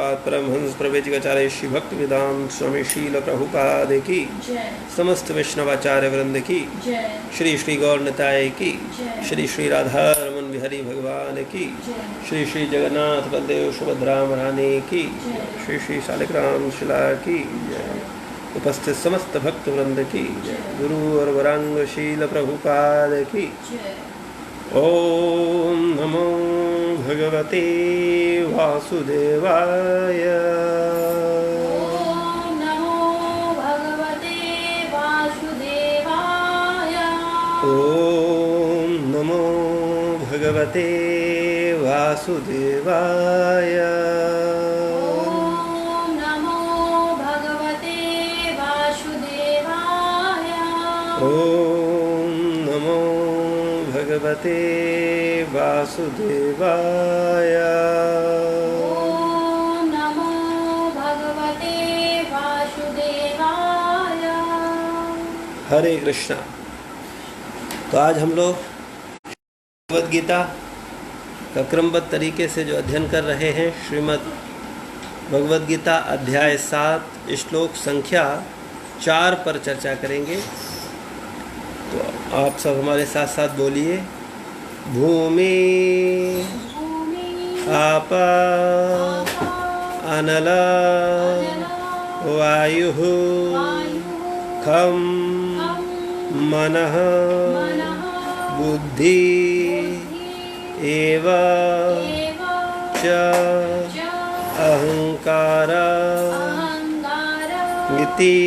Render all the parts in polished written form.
श्रीपाद परमहंस प्रवेजिकाचार्य श्री भक्ति वेदांत स्वामी शील प्रभुपाद की, समस्त वैष्णवाचार्य वृंद की, श्री श्री गौर निताय की, श्री श्री राधा रमन बिहारी भगवान की, श्री श्री जगन्नाथ बलदेव सुभद्रा महारानी की, श्री श्री शालिग्राम शिला की जय। उपस्थित समस्त भक्त वृंद की जय। गुरु और वरांग शील प्रभुपाद की। ओम नमो भगवते वासुदेवाय। ओम नमो भगवते वासुदेवाय। ओम नमो भगवते वासुदेवाय। ओम नमो भगवते वासुदेवाय। ओम नमो भगवते वासुदेवाय। ओम नमो भगवते वासुदेवाय। हरे कृष्णा। तो आज हम लोग भगवद गीता का क्रमबद्ध तरीके से जो अध्ययन कर रहे हैं, श्रीमद् भगवद गीता अध्याय 7 श्लोक संख्या 4 पर चर्चा करेंगे। तो आप सब हमारे साथ साथ बोलिए। भूमि आप अनल वायु खम मनः बुद्धि एव च अहंकार इति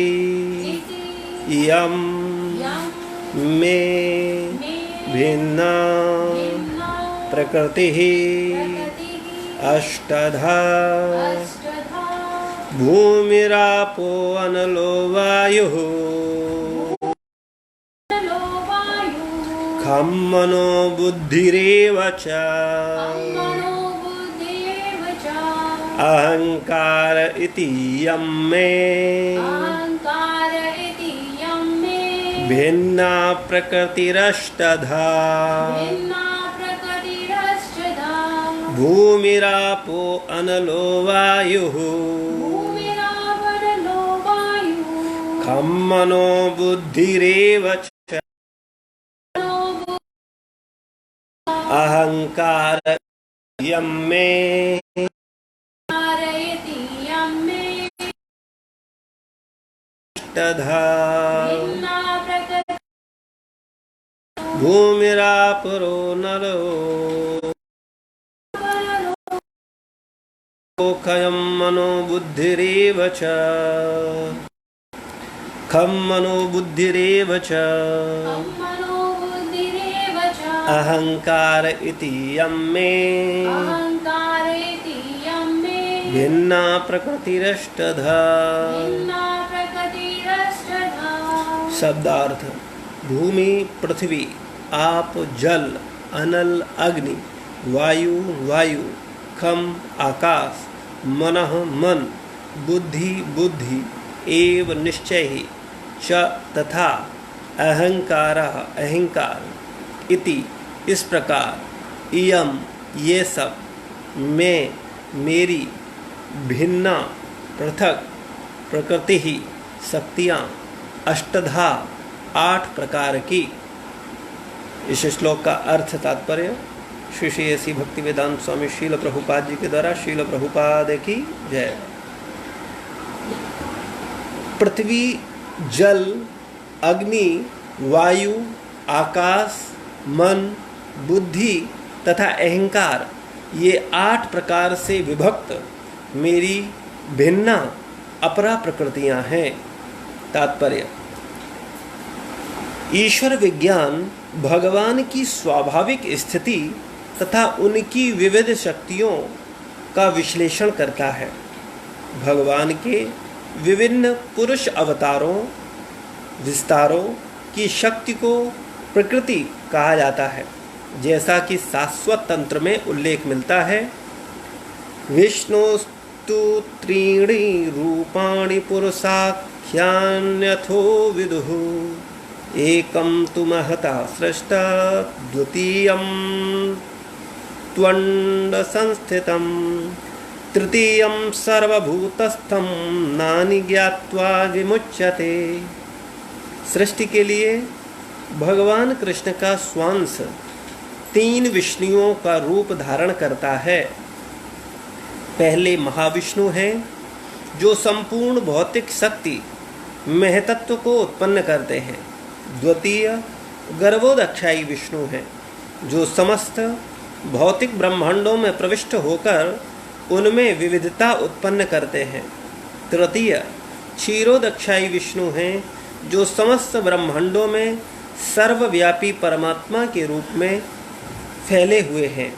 यम मे भिन्ना प्रकृति अष्टधा भूमिरापो अनलो वायुः खं मनो बुद्धिरेव च अहंकार इति यं मे भिन्ना प्रकृतिरष्टधा भूमिरापो अनलो वायुः खं मनो बुद्धिरेव च अहंकार यं मे अष्टधा भूमिरापरो नरो खं मनो बुद्धिरेव च खं मनो बुद्धिरेव च अहंकार इति यं मे भिन्ना प्रकृतिरष्टधा। शब्दार्थ। भूमि पृथ्वी, आप जल, अनल अग्नि, वायु वायु, खम आकाश, मनः मन, बुद्धि बुद्धि, एव निश्चय च तथा, अहंकारः अहंकार, इति इस प्रकार, इयम ये सब, में मेरी, भिन्ना पृथक, प्रकृति ही शक्तियाँ, अष्टधा 8 प्रकार की। इस श्लोक का अर्थ तात्पर्य श्री श्री ऐसी भक्ति वेदांत स्वामी शील प्रभुपाद जी के द्वारा। शील प्रभुपाद की जय। पृथ्वी, जल, अग्नि, वायु, आकाश, मन, बुद्धि तथा अहंकार, ये 8 प्रकार से विभक्त मेरी भिन्ना अपरा प्रकृतियां हैं। तात्पर्य। ईश्वर विज्ञान भगवान की स्वाभाविक स्थिति तथा उनकी विविध शक्तियों का विश्लेषण करता है। भगवान के विभिन्न पुरुष अवतारों विस्तारों की शक्ति को प्रकृति कहा जाता है, जैसा कि शाश्वत तंत्र में उल्लेख मिलता है। विष्णुस्तु त्रीणि रूपाणि पुरुषाख्यान्यथो विदुः एकं तु महता सृष्टा द्वितीयं त्वण्ड संस्थितं तृतीयं सर्वभूतस्थं नानि ज्ञात्वा विमुच्यते। सृष्टि के लिए भगवान कृष्ण का स्वांश 3 विष्णुओं का रूप धारण करता है। पहले महाविष्णु हैं जो संपूर्ण भौतिक शक्ति महतत्व को उत्पन्न करते हैं। द्वितीय गर्भोदक्षायी विष्णु हैं जो समस्त भौतिक ब्रह्मांडों में प्रविष्ट होकर उनमें विविधता उत्पन्न करते हैं। तृतीय क्षीरोदक्षायी विष्णु हैं जो समस्त ब्रह्मांडों में सर्वव्यापी परमात्मा के रूप में फैले हुए हैं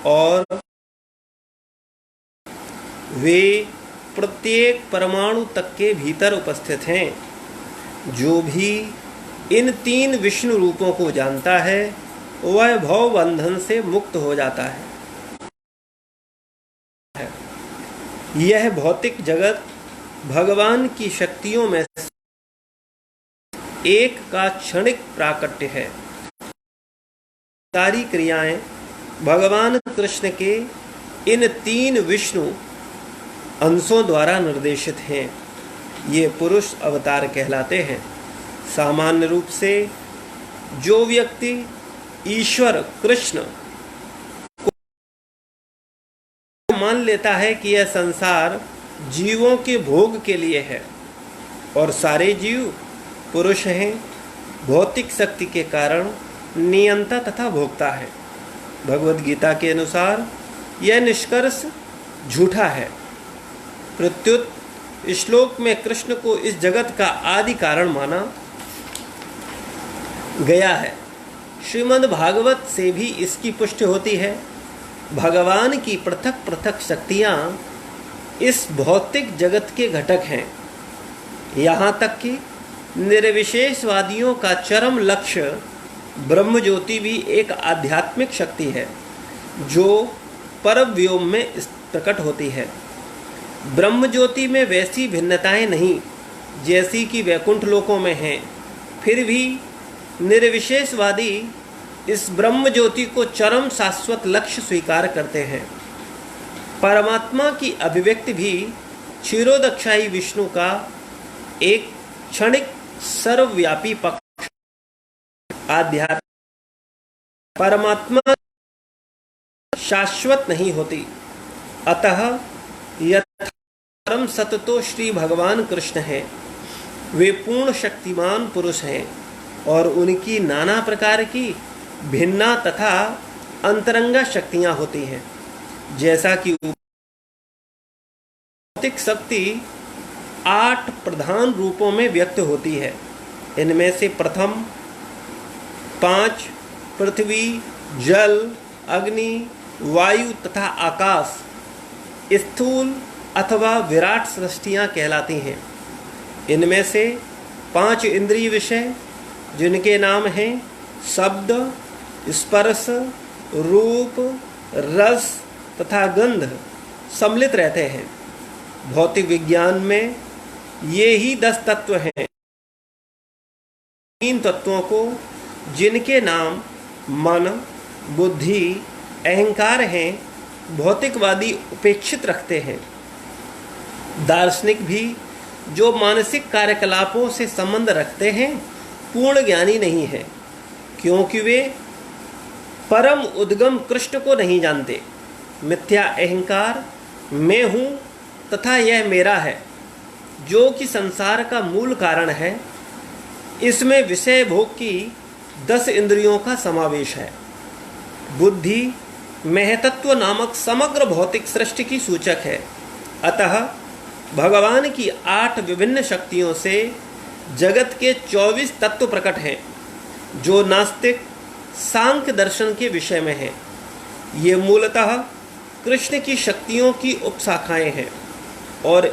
और वे प्रत्येक परमाणु तक के भीतर उपस्थित हैं। जो भी इन 3 विष्णु रूपों को जानता है वह भव बंधन से मुक्त हो जाता है। यह भौतिक जगत भगवान की शक्तियों में एक का क्षणिक प्राकट्य है। सारी क्रियाएं भगवान कृष्ण के इन 3 विष्णु अंशों द्वारा निर्देशित हैं। ये पुरुष अवतार कहलाते हैं। सामान्य रूप से जो व्यक्ति ईश्वर कृष्ण को मान लेता है कि यह संसार जीवों के भोग के लिए है और सारे जीव पुरुष हैं, भौतिक शक्ति के कारण नियंता तथा भोक्ता है। भगवद गीता के अनुसार यह निष्कर्ष झूठा है। प्रत्युत श्लोक में कृष्ण को इस जगत का आदि कारण माना गया है। श्रीमद् भागवत से भी इसकी पुष्टि होती है। भगवान की पृथक पृथक शक्तियाँ इस भौतिक जगत के घटक हैं। यहाँ तक कि निर्विशेषवादियों का चरम लक्ष्य ब्रह्म ज्योति भी एक आध्यात्मिक शक्ति है जो परव्योम में प्रकट होती है। ब्रह्म ज्योति में वैसी भिन्नताएं नहीं जैसी कि वैकुंठ लोकों में हैं। फिर भी निर्विशेषवादी इस ब्रह्म ज्योति को चरम शाश्वत लक्ष्य स्वीकार करते हैं। परमात्मा की अभिव्यक्ति भी क्षीरोदक्षायी विष्णु का एक क्षणिक सर्वव्यापी पक्ष आध्यात्म। परमात्मा शाश्वत नहीं होती, अतः परम सत्य तो श्री भगवान कृष्ण हैं। वे पूर्ण शक्तिमान पुरुष हैं और उनकी नाना प्रकार की भिन्ना तथा अंतरंगा शक्तियां होती हैं। जैसा कि भौतिक शक्ति 8 प्रधान रूपों में व्यक्त होती है। इनमें से प्रथम 5 पृथ्वी, जल, अग्नि, वायु तथा आकाश स्थूल अथवा विराट सृष्टियाँ कहलाती हैं। इनमें से 5 इंद्रिय विषय जिनके नाम हैं शब्द, स्पर्श, रूप, रस तथा गंध सम्मिलित रहते हैं। भौतिक विज्ञान में ये ही 10 तत्व हैं। 3 तत्वों को जिनके नाम मन, बुद्धि, अहंकार हैं भौतिकवादी उपेक्षित रखते हैं। दार्शनिक भी जो मानसिक कार्यकलापों से संबंध रखते हैं पूर्ण ज्ञानी नहीं है, क्योंकि वे परम उद्गम कृष्ण को नहीं जानते। मिथ्या अहंकार मैं हूँ तथा यह मेरा है जो कि संसार का मूल कारण है। इसमें विषय भोग की 10 इंद्रियों का समावेश है। बुद्धि महतत्व नामक समग्र भौतिक सृष्टि की सूचक है। अतः भगवान की 8 विभिन्न शक्तियों से जगत के 24 तत्व प्रकट हैं जो नास्तिक सांख्य दर्शन के विषय में हैं। ये मूलतः कृष्ण की शक्तियों की उपशाखाएं हैं और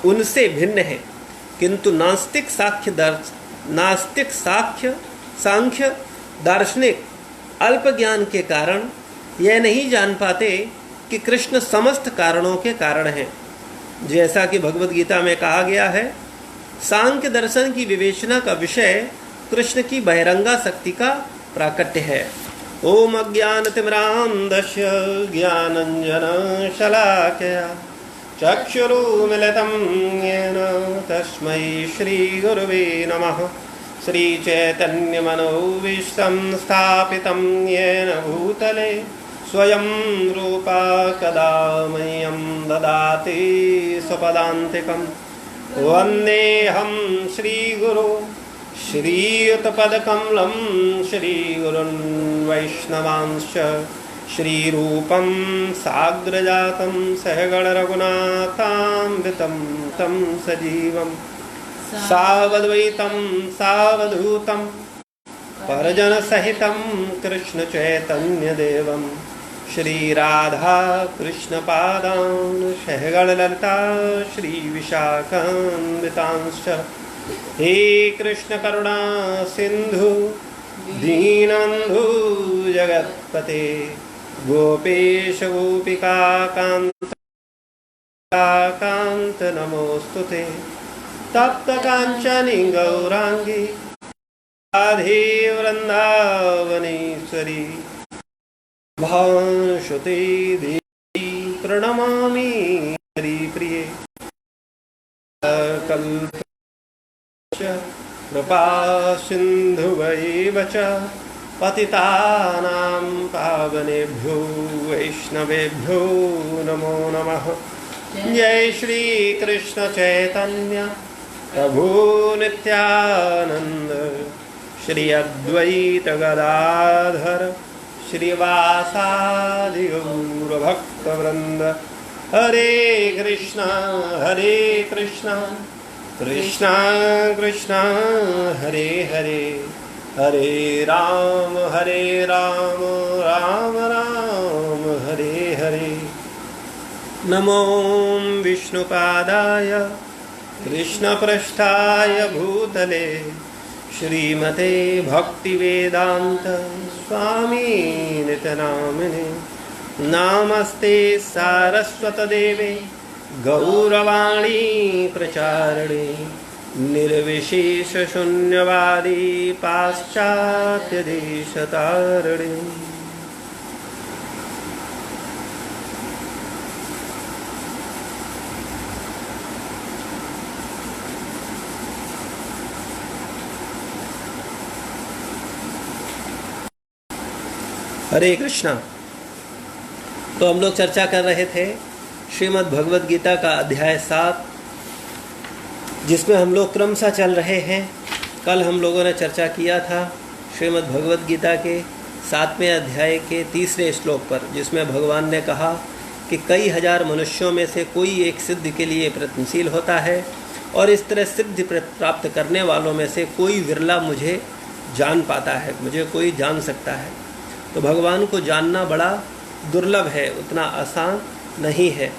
उनसे भिन्न हैं, किंतु नास्तिक सांख्य दार्शनिक अल्प ज्ञान के कारण यह नहीं जान पाते कि कृष्ण समस्त कारणों के कारण हैं। जैसा कि भगवद गीता में कहा गया है, सांख्य दर्शन की विवेचना का विषय कृष्ण की बहिरंगा शक्ति का प्राकट्य है। ओम अज्ञानतिमिरान्धस्य ज्ञानञ्जनशलाकया चक्षुरुन्मिलितं येन तस्मै श्रीगुरुवे नमः। श्रीचैतन्यमनोभीष्टं स्थापितं येन भूतले स्वयं रूपा कदा मह्यं ददाति स्वपदान्तिकं। वन्देऽहं श्रीगुरो श्रीयुतपदकमलं श्रीगुरुन् वैष्णवांश्च श्रीरूपं साग्रजातं सहगणरघुनाथान्वितं तं सजीवं सावद्वैतं सावधूतं परिजनसहितं कृष्णचैतन्यदेवं श्रीराधा कृष्णपादान् सहगणललिता श्रीविशाखान्वितांश्च। हे कृष्ण करुणा सिंधु दीनबन्धु जगत्पते गोपेश गोपिका कांत नमोस्तुते। तप्त कांचनी गौरांगी राधे वृंदावनेश्वरी भानुसुते देवी प्रणमामि हरिप्रिये। कल्प कृपा सिन्धुवैव च पतितानां पावनेभ्यो वैष्णवेभ्यो नमो नमः। जय श्री कृष्ण चैतन्य प्रभु नित्यानंद श्री अद्वैत गदाधर श्रीवासादि गौर भक्तवृंद। हरे कृष्णा कृष्णा कृष्णा हरे हरे, हरे राम राम राम हरे हरे। नमो विष्णुपादाय कृष्णपृष्ठाय भूतले श्रीमते भक्तिवेदांत स्वामी नामिने। नमस्ते सारस्वतदेवे गौरवाणी प्रचारिणे निर्विशेष शून्यवादी पाश्चात्य देशतारिणे। हरे कृष्णा। तो हम लोग चर्चा कर रहे थे श्रीमद् भगवद गीता का अध्याय 7, जिसमें हम लोग क्रमशः चल रहे हैं। कल हम लोगों ने चर्चा किया था श्रीमद् भगवद गीता के 7वें अध्याय के 3रे श्लोक पर, जिसमें भगवान ने कहा कि कई हजार मनुष्यों में से कोई एक सिद्धि के लिए प्रयत्नशील होता है और इस तरह सिद्धि प्राप्त करने वालों में से कोई विरला मुझे जान पाता है, मुझे कोई जान सकता है। तो भगवान को जानना बड़ा दुर्लभ है, उतना आसान नहीं है।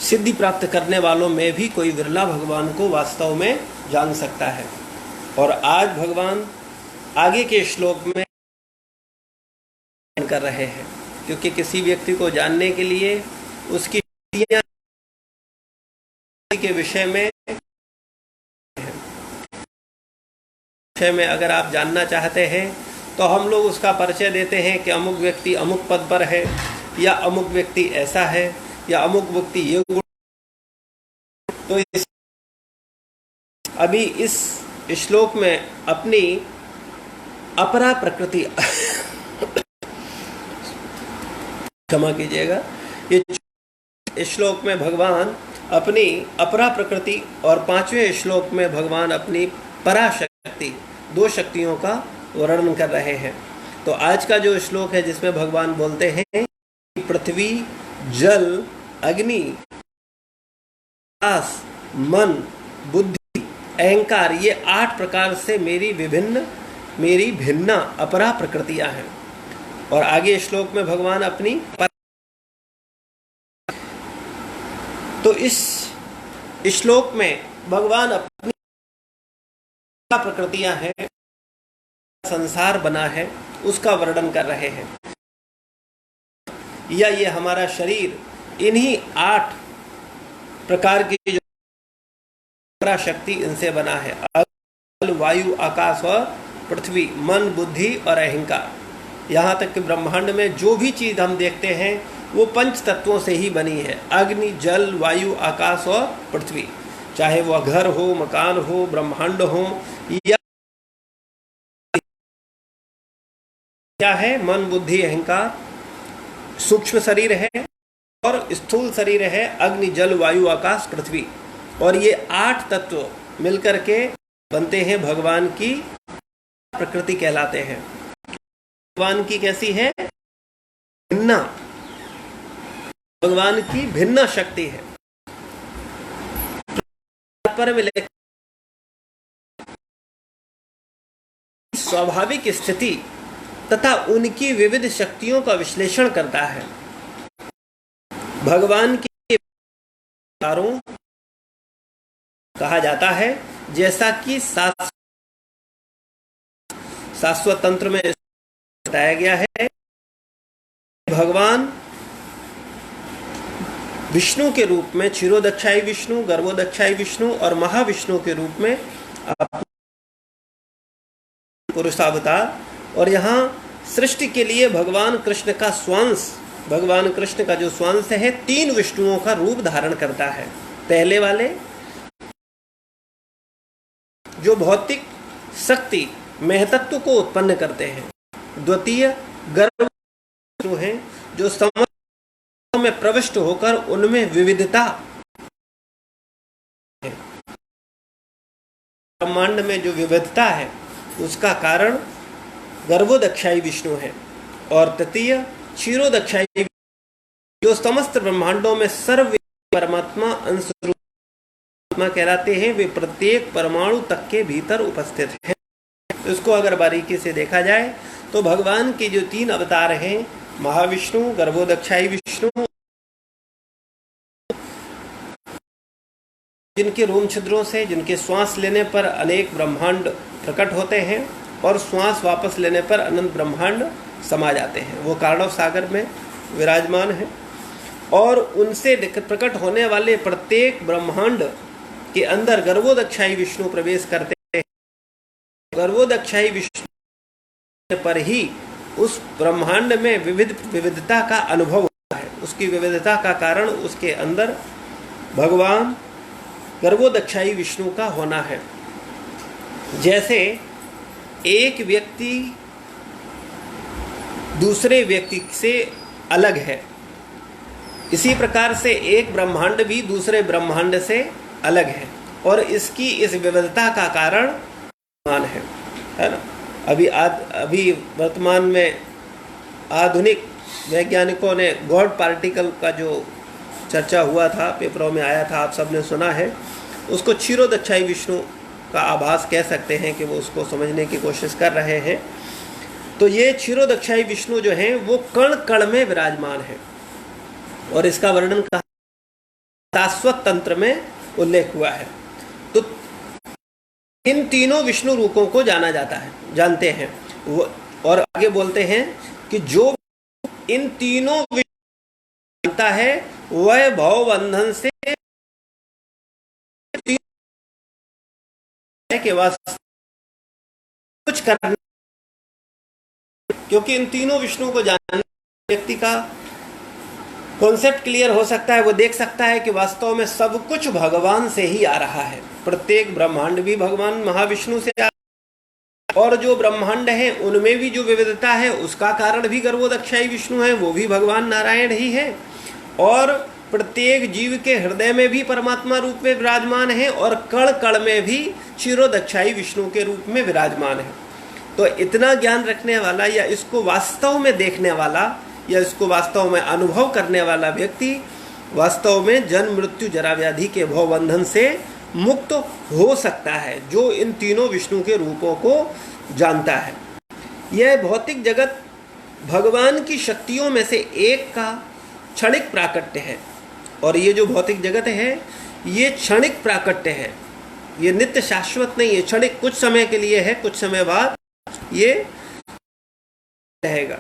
सिद्धि प्राप्त करने वालों में भी कोई विरला भगवान को वास्तव में जान सकता है। और आज भगवान आगे के श्लोक में कर रहे हैं, क्योंकि किसी व्यक्ति को जानने के लिए उसकी के विषय में अगर आप जानना चाहते हैं तो हम लोग उसका परिचय देते हैं कि अमुक व्यक्ति अमुक पद पर है, या अमुक व्यक्ति ऐसा है, या अमुक व्यक्ति ये गुण। तो अभी इस श्लोक में अपनी अपरा प्रकृति क्षमा कीजिएगा, ये श्लोक में भगवान अपनी अपरा प्रकृति और 5वें श्लोक में भगवान अपनी पराशक्ति, 2 शक्तियों का वर्णन कर रहे हैं। तो आज का जो श्लोक है जिसमें भगवान बोलते हैं कि पृथ्वी, जल, अग्नि, आकाश, मन, बुद्धि, अहंकार, ये 8 प्रकार से मेरी भिन्न अपरा प्रकृतियां हैं। और आगे श्लोक में भगवान अपनी तो इस श्लोक में भगवान अपनी प्रकृतियां हैं, संसार बना है, उसका वर्णन कर रहे हैं। या ये हमारा शरीर इन्हीं 8 प्रकार की जो शक्ति इनसे बना है, अग्नि, वायु, आकाश और पृथ्वी, मन, बुद्धि और अहंकार। यहाँ तक कि ब्रह्मांड में जो भी चीज़ हम देखते हैं वो पंच तत्वों से ही बनी है, अग्नि, जल, वायु, आकाश और पृथ्वी। चाहे वह घर हो, मकान हो, ब्रह्मांड हो, या क्या है, मन, बुद्धि, अहंकार, सूक्ष्म शरीर है और स्थूल शरीर है, अग्नि, जल, वायु, आकाश, पृथ्वी। और ये 8 तत्व मिलकर के बनते हैं भगवान की प्रकृति कहलाते हैं। भगवान की कैसी है? भिन्ना, भगवान की भिन्न शक्ति है। पर मिले स्वाभाविक स्थिति तथा उनकी विविध शक्तियों का विश्लेषण करता है। भगवान के अवतारों कहा जाता है, जैसा कि शाश्वत तंत्र में बताया गया है। भगवान विष्णु के रूप में क्षीरोदक्षाई विष्णु, गर्भोदक्षाई विष्णु और महाविष्णु के रूप में पुरुषावतार, और यहाँ सृष्टि के लिए भगवान कृष्ण का स्वांश, भगवान कृष्ण का जो स्वांश है 3 विष्णुओं का रूप धारण करता है। पहले वाले जो भौतिक शक्ति महतत्व को उत्पन्न करते हैं, द्वितीय गर्भ विष्णु हैं जो समस्त में प्रविष्ट होकर उनमें विविधता है। ब्रह्मांड में जो विविधता है उसका कारण गर्भोदक्षाई विष्णु है। और तृतीय क्षीरोदक्षाई जो समस्त ब्रह्मांडों में सर्व परमात्मा अंश रूप कहलाते हैं। वे प्रत्येक परमाणु तक के भीतर उपस्थित हैं। इसको अगर बारीकी से देखा जाए तो भगवान के जो 3 अवतार हैं, महाविष्णु, गर्भोदक्षाई विष्णु, जिनके रोम छिद्रों से, जिनके श्वास लेने पर अनेक ब्रह्मांड प्रकट होते हैं और श्वास वापस लेने पर अनंत ब्रह्मांड समा जाते हैं, वो कार्णव सागर में विराजमान है। और उनसे प्रकट होने वाले प्रत्येक ब्रह्मांड के अंदर गर्भोदक्षाई विष्णु प्रवेश करते हैं। गर्भोदक्षाई विष्णु पर ही उस ब्रह्मांड में विविधता का अनुभव होता है। उसकी विविधता का कारण उसके अंदर भगवान गर्भोदक्षाई विष्णु का होना है। जैसे एक व्यक्ति दूसरे व्यक्ति से अलग है, इसी प्रकार से एक ब्रह्मांड भी दूसरे ब्रह्मांड से अलग है और इसकी इस विविधता का कारण भगवान है ना। अभी वर्तमान में आधुनिक वैज्ञानिकों ने गॉड पार्टिकल का जो चर्चा हुआ था, पेपरों में आया था, आप सबने सुना है, उसको क्षीरोदक्षाई विष्णु का आभास कह सकते हैं कि वो उसको समझने की कोशिश कर रहे हैं। तो ये क्षीरोदक्षाई विष्णु जो हैं वो कण कण में विराजमान है और इसका वर्णन शाश्वत तंत्र में उल्लेख हुआ है। तो इन तीनों विष्णु रूपों को जाना जाता है, जानते हैं वो। और आगे बोलते हैं कि जो इन तीनों विष्णु जानता है वह भव बंधन से के वास्ते कुछ करना, क्योंकि इन तीनों विष्णु को जानने व्यक्ति का कॉन्सेप्ट क्लियर हो सकता है। वो देख सकता है कि वास्तव में सब कुछ भगवान से ही आ रहा है। प्रत्येक ब्रह्मांड भी भगवान महाविष्णु से आ रहा है और जो ब्रह्मांड है उनमें भी जो विविधता है उसका कारण भी गर्भोदक्षाई विष्णु है, वो भी भगवान नारायण ही है। और प्रत्येक जीव के हृदय में भी परमात्मा रूप में विराजमान है और कण कण में भी क्षीरोदक्षाई विष्णु के रूप में विराजमान है। तो इतना ज्ञान रखने वाला या इसको वास्तव में देखने वाला या इसको वास्तव में अनुभव करने वाला व्यक्ति वास्तव में जन्म मृत्यु जरा व्याधि के भवबंधन से मुक्त हो सकता है, जो इन तीनों विष्णु के रूपों को जानता है। यह भौतिक जगत भगवान की शक्तियों में से एक का क्षणिक प्राकट्य है और ये जो भौतिक जगत है ये क्षणिक प्राकट्य है, ये नित्य शाश्वत नहीं है। क्षणिक कुछ समय के लिए है, कुछ समय बाद ये रहेगा।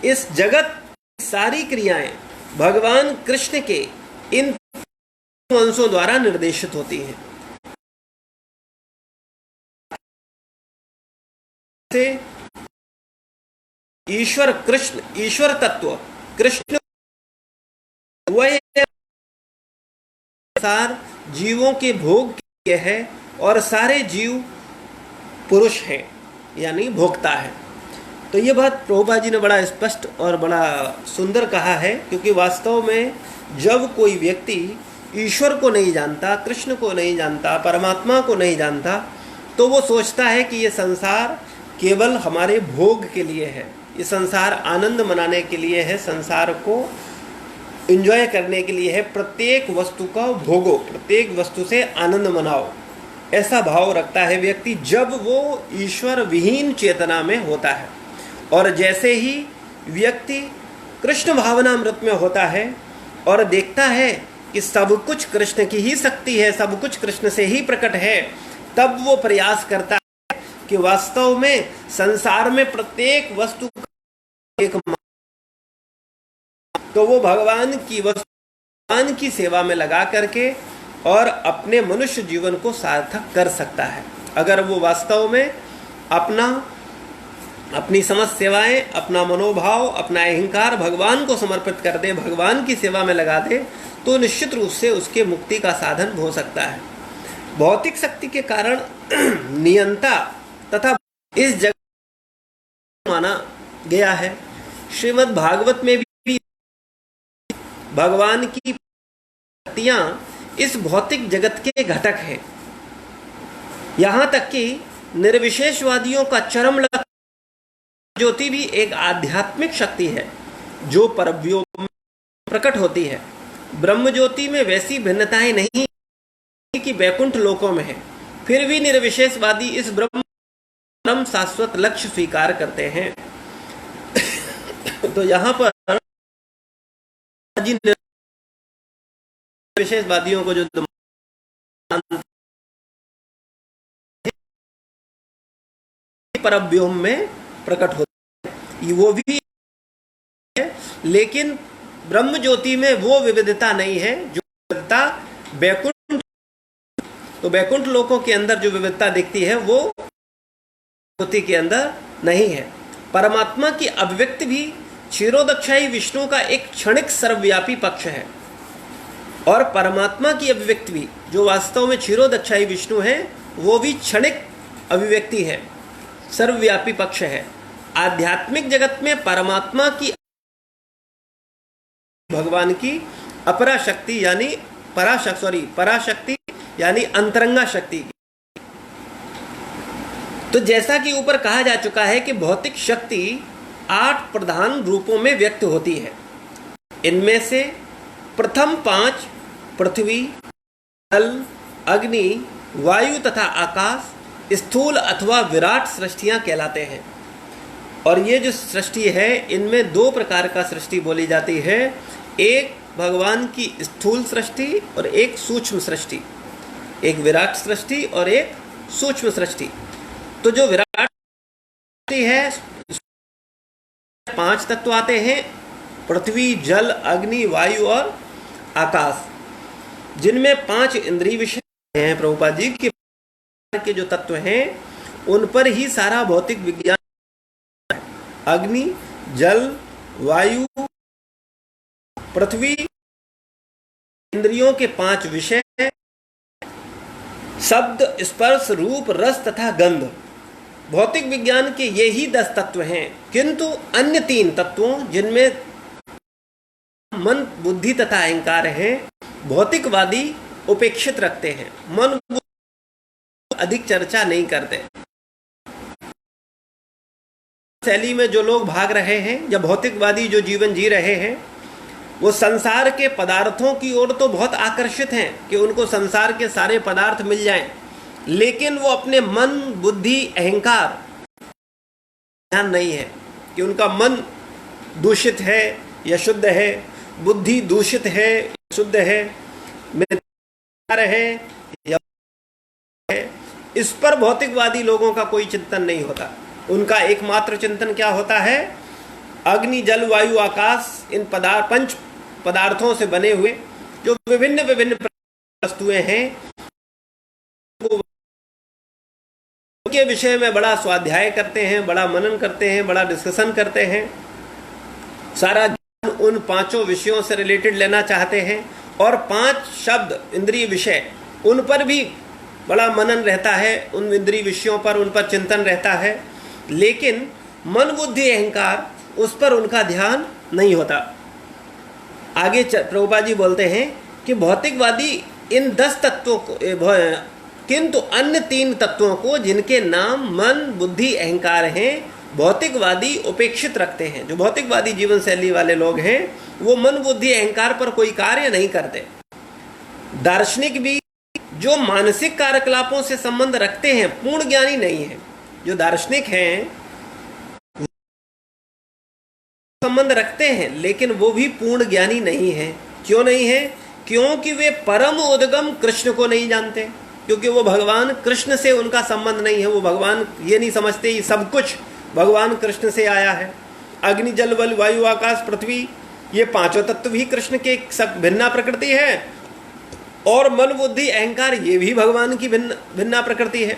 इस जगत की सारी क्रियाएं भगवान कृष्ण के इन अंशों द्वारा निर्देशित होती हैं। से ईश्वर कृष्ण, ईश्वर तत्व कृष्ण वह संसार जीवों के भोग के है और सारे जीव पुरुष हैं, यानी भोक्ता है। तो ये बात प्रभुपाद जी ने बड़ा स्पष्ट और बड़ा सुंदर कहा है, क्योंकि वास्तव में जब कोई व्यक्ति ईश्वर को नहीं जानता, कृष्ण को नहीं जानता, परमात्मा को नहीं जानता, तो वो सोचता है कि ये संसार केवल हमारे भोग के लिए है, ये संसार आनंद मनाने के लिए है, संसार को एंजॉय करने के लिए है, प्रत्येक वस्तु का भोगो, प्रत्येक वस्तु से आनंद मनाओ, ऐसा भाव रखता है व्यक्ति जब वो ईश्वर विहीन चेतना में होता है। और जैसे ही व्यक्ति कृष्ण भावनामृत में होता है और देखता है कि सब कुछ कृष्ण की ही शक्ति है, सब कुछ कृष्ण से ही प्रकट है, तब वो प्रयास करता है कि वास्तव में संसार में प्रत्येक वस्तु एक, तो वो भगवान की सेवा में लगा करके और अपने मनुष्य जीवन को सार्थक कर सकता है। अगर वो वास्तव में अपनी समस्त सेवाएं, अपना मनोभाव, अपना अहंकार भगवान को समर्पित कर दे, भगवान की सेवा में लगा दे, तो निश्चित रूप से उसके मुक्ति का साधन हो सकता है। भौतिक शक्ति के कारण नियंता तथा इस जगत माना गया है। श्रीमद् भागवत में भी भगवान की शक्तियां इस भौतिक जगत के घटक हैं। यहाँ तक कि निर्विशेषवादियों का चरम लक्ष्य ज्योति भी एक आध्यात्मिक शक्ति है जो परव्योम में प्रकट होती है। ब्रह्म ज्योति में वैसी भिन्नताएं नहीं कि वैकुंठ लोकों में है, फिर भी निर्विशेषवादी इस ब्रह्म शाश्वत लक्ष्य स्वीकार करते हैं। तो यहाँ पर विशेषवादियों को जो परव्योम में प्रकट होता है वो भी है, लेकिन ब्रह्म ज्योति में वो विविधता नहीं है जो विविधता वैकुंठ, तो वैकुंठ लोकों के अंदर जो विविधता दिखती है वो ज्योति के अंदर नहीं है। परमात्मा की अभिव्यक्ति भी क्षीरोदक्षाई विष्णु का एक क्षणिक सर्वव्यापी पक्ष है, और परमात्मा की अभिव्यक्ति भी जो वास्तव में क्षीरोदक्षाई विष्णु है वो भी क्षणिक अभिव्यक्ति है, सर्वव्यापी पक्ष है। आध्यात्मिक जगत में परमात्मा की भगवान की अपरा शक्ति यानी पराशक्ति यानी अंतरंगा शक्ति। तो जैसा कि ऊपर कहा जा चुका है कि भौतिक शक्ति 8 प्रधान रूपों में व्यक्त होती है। इनमें से प्रथम 5 पृथ्वी, जल, अग्नि, वायु तथा आकाश स्थूल अथवा विराट सृष्टियां कहलाते हैं। और ये जो सृष्टि है इनमें 2 प्रकार का सृष्टि बोली जाती है, एक भगवान की स्थूल सृष्टि और एक सूक्ष्म सृष्टि, एक विराट सृष्टि और एक सूक्ष्म सृष्टि। तो जो विराट सृष्टि है 5 तत्व आते हैं, पृथ्वी, जल, अग्नि, वायु और आकाश, जिनमें 5 इंद्रिय विषय हैं। प्रभुपाद जी के जो तत्व हैं उन पर ही सारा भौतिक विज्ञान, अग्नि, जल, वायु, पृथ्वी, इंद्रियों के 5 विषय, शब्द, स्पर्श, रूप, रस तथा गंध। भौतिक विज्ञान के ये ही 10 तत्व हैं, किंतु अन्य 3 तत्वों जिनमें मन, बुद्धि तथा अहंकार हैं, भौतिकवादी उपेक्षित रखते हैं, मन अधिक चर्चा नहीं करते। शैली में जो लोग भाग रहे हैं, जब भौतिकवादी जो जीवन जी रहे हैं, वो संसार के पदार्थों की ओर तो बहुत आकर्षित हैं कि उनको संसार के सारे पदार्थ मिल जाएं, लेकिन वो अपने मन, बुद्धि, अहंकार ध्यान नहीं है कि उनका मन दूषित है या शुद्ध है, बुद्धि दूषित है या शुद्ध है, मिथ्या है या है। इस पर भौतिकवादी लोगों का कोई चिंतन नहीं होता। उनका एकमात्र चिंतन क्या होता है? अग्नि, जल, वायु, आकाश, इन पंच पदार्थों से बने हुए जो विभिन्न वस्तुएं हैं, उनके विषय में बड़ा स्वाध्याय करते हैं, बड़ा मनन करते हैं, बड़ा डिस्कशन करते हैं, सारा ज्ञान उन पांचों विषयों से रिलेटेड लेना चाहते हैं, और 5 शब्द इंद्रिय विषय उन पर भी बड़ा मनन रहता है, उन इंद्रिय विषयों पर उन पर चिंतन रहता है, लेकिन मन बुद्धि अहंकार उस पर उनका ध्यान नहीं होता। आगे प्रभुपाद जी बोलते हैं कि भौतिकवादी इन 10 तत्वों को, किंतु अन्य 3 तत्वों को जिनके नाम मन बुद्धि अहंकार हैं, भौतिकवादी उपेक्षित रखते हैं। जो भौतिकवादी जीवन शैली वाले लोग हैं वो मन बुद्धि अहंकार पर कोई कार्य नहीं करते। दार्शनिक भी जो मानसिक कार्यकलापों से संबंध रखते हैं पूर्ण ज्ञानी नहीं है। जो दार्शनिक हैं संबंध रखते हैं लेकिन वो भी पूर्ण ज्ञानी नहीं है। क्यों नहीं है? क्योंकि वे परम उद्गम कृष्ण को नहीं जानते, क्योंकि वो भगवान कृष्ण से उनका संबंध नहीं है। वो भगवान ये नहीं समझते ये सब कुछ भगवान कृष्ण से आया है। अग्नि जल बल वायु आकाश पृथ्वी ये 5 तत्व भी कृष्ण के भिन्ना प्रकृति है, और मन बुद्धि अहंकार ये भी भगवान की भिन्ना प्रकृति है,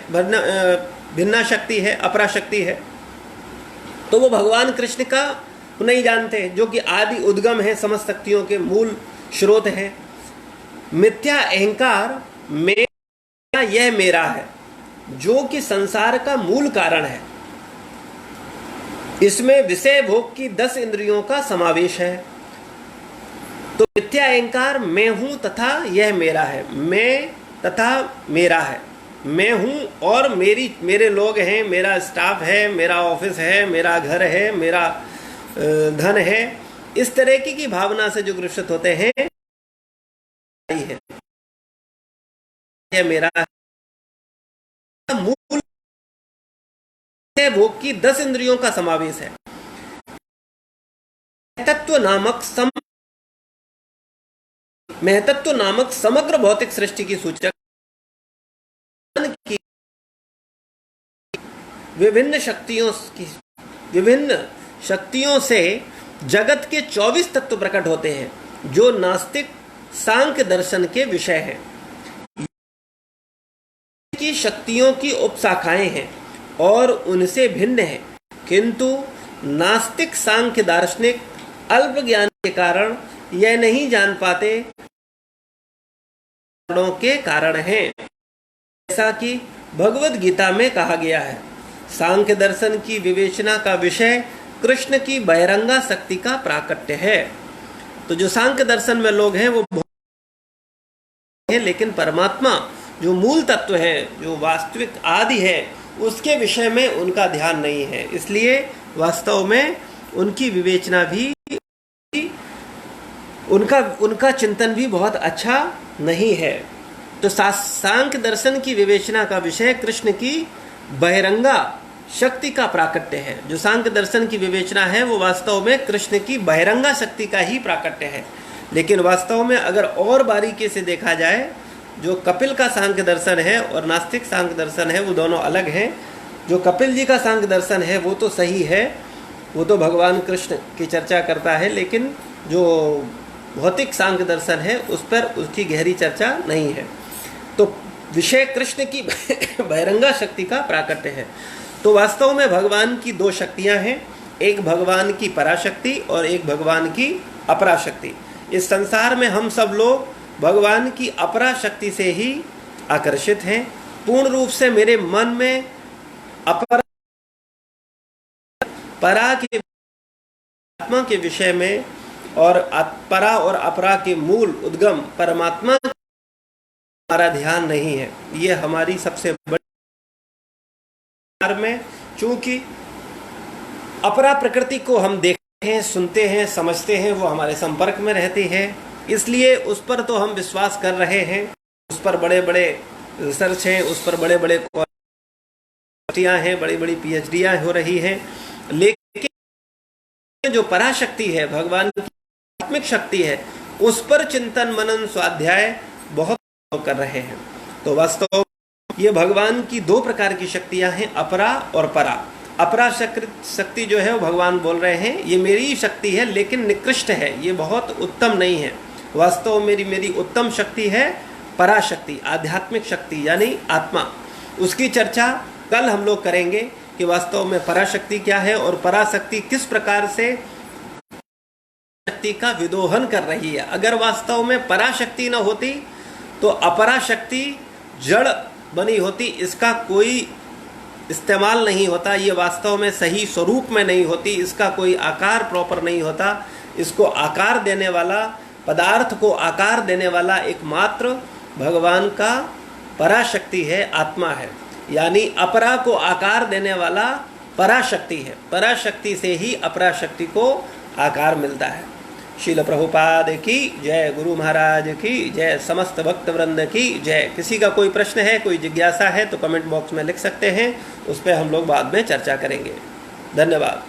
भिन्ना शक्ति है, अपरा शक्ति है। तो वो भगवान कृष्ण का नहीं जानते जो कि आदि उद्गम है, समस्त शक्तियों के मूल स्रोत है। मिथ्या अहंकार मेरा, यह मेरा है, जो कि संसार का मूल कारण है। इसमें विषय भोग की 10 इंद्रियों का समावेश है। तो मिथ्या अहंकार मैं हूं तथा यह मेरा है, मैं तथा मेरा है, मैं हूं और मेरे लोग हैं, मेरा स्टाफ है, मेरा ऑफिस है, मेरा घर है, मेरा धन है। इस तरह की भावना से जो ग्रसित होते हैं, यह मेरा मूल भोग की 10 इंद्रियों का समावेश है। महतत्व नामक समग्र भौतिक सृष्टि की सूचक की विभिन्न शक्तियों से जगत के 24 तत्व प्रकट होते हैं, जो नास्तिक सांख्य दर्शन के विषय हैं। की शक्तियों की उपशाखाएं हैं और उनसे भिन्न हैं, किंतु नास्तिक सांख्य दार्शनिक अल्प ज्ञान के कारण यह नहीं जान पाते के कारण हैं। जैसा कि भगवद गीता में कहा गया है, सांख्य दर्शन की विवेचना का विषय कृष्ण की बहिरंगा शक्ति का प्राकट्य है। तो जो सांख्य दर्शन में लोग हैं वो है, लेकिन परमात्मा जो मूल तत्व है, जो वास्तविक आदि है, उसके विषय में उनका ध्यान नहीं है। इसलिए वास्तव में उनकी विवेचना भी, उनका चिंतन भी बहुत अच्छा नहीं है। तो सांख्य दर्शन की विवेचना का विषय कृष्ण की बहिरंगा शक्ति का प्राकट्य है। जो सांख्य दर्शन की विवेचना है वो वास्तव में कृष्ण की बहिरंगा शक्ति का ही प्राकट्य है। लेकिन वास्तव में अगर और बारीकी से देखा जाए, जो कपिल का सांख्य दर्शन है और नास्तिक सांख्य दर्शन है वो दोनों अलग हैं। जो कपिल जी का सांख्य दर्शन है वो तो सही है, वो तो भगवान कृष्ण की चर्चा करता है, लेकिन जो भौतिक सांख्य दर्शन है उस पर उसकी गहरी चर्चा नहीं है। तो विषय कृष्ण की बहिरंगा शक्ति का प्राकट्य है। तो वास्तव में भगवान की 2 शक्तियां हैं, एक भगवान की पराशक्ति और एक भगवान की अपराशक्ति। इस संसार में हम सब लोग भगवान की अपराशक्ति से ही आकर्षित हैं। पूर्ण रूप से मेरे मन में परा के आत्मा के विषय में और परा और अपरा के मूल उद्गम परमात्मा हमारा ध्यान नहीं है। ये हमारी सबसे बड़ी में, चूंकि अपरा प्रकृति को हम देखते हैं, सुनते हैं, समझते हैं, वो हमारे संपर्क में रहती है, इसलिए उस पर तो हम विश्वास कर रहे हैं। उस पर बड़े बड़े रिसर्च हैं, उस पर बड़े बड़े हैं, बड़ी बड़ी PhDयां हो रही हैं। लेकिन जो पराशक्ति है, भगवान की आत्मिक शक्ति है, उस पर चिंतन मनन स्वाध्याय बहुत कर रहे हैं। तो वास्तव ये भगवान की 2 प्रकार की शक्तियां हैं, अपरा और परा। अपरा शक्ति जो है वो भगवान बोल रहे हैं ये मेरी शक्ति है, लेकिन निकृष्ट है, ये बहुत उत्तम नहीं है। वास्तव मेरी उत्तम शक्ति है पराशक्ति, आध्यात्मिक शक्ति यानी आत्मा। उसकी चर्चा कल हम लोग करेंगे कि वास्तव में पराशक्ति क्या है और पराशक्ति किस प्रकार से शक्ति का विदोहन कर रही है। अगर वास्तव में पराशक्ति न होती तो अपराशक्ति जड़ बनी होती, इसका कोई इस्तेमाल नहीं होता, ये वास्तव में सही स्वरूप में नहीं होती, इसका कोई आकार प्रॉपर नहीं होता। इसको आकार देने वाला, पदार्थ को आकार देने वाला एकमात्र भगवान का पराशक्ति है, आत्मा है। यानी अपरा को आकार देने वाला पराशक्ति है। पराशक्ति से ही अपराशक्ति को आकार मिलता है। शील प्रभुपाद की जय, गुरु महाराज की जय, समस्त भक्त वृंद की जय। किसी का कोई प्रश्न है, कोई जिज्ञासा है तो कमेंट बॉक्स में लिख सकते हैं, उस पर हम लोग बाद में चर्चा करेंगे। धन्यवाद।